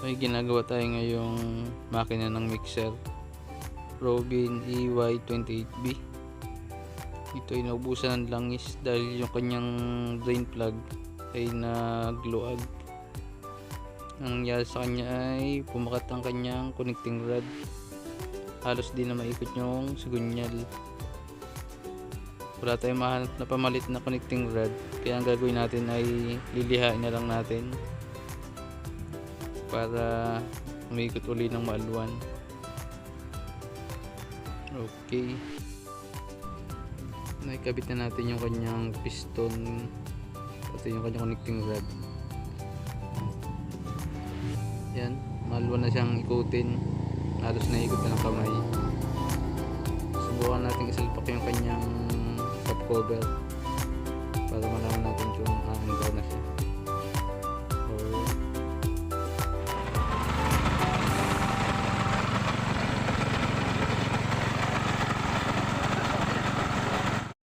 May ginagawa tayo ngayong makina ng mixer Robin EY28B. Ito ay naubusan ng langis dahil yung kanyang drain plug ay nagluag. Ang nangyari sa kanya ay pumakat ang kanyang connecting rod. Halos di na maikot yung sigunyal. Wala tayong mahanap na pamalit na connecting rod, kaya ang gagawin natin ay lilihain na lang natin para umikot uli ng maaluan. Okay, naikabit na natin yung kanyang piston pati yung kanyang connecting rod. Yan, maaluan na siyang ikutin, halos naikot na ng kamay. Subukan natin isalpak yung kanyang top cover para malaman natin kung hanggang na siya.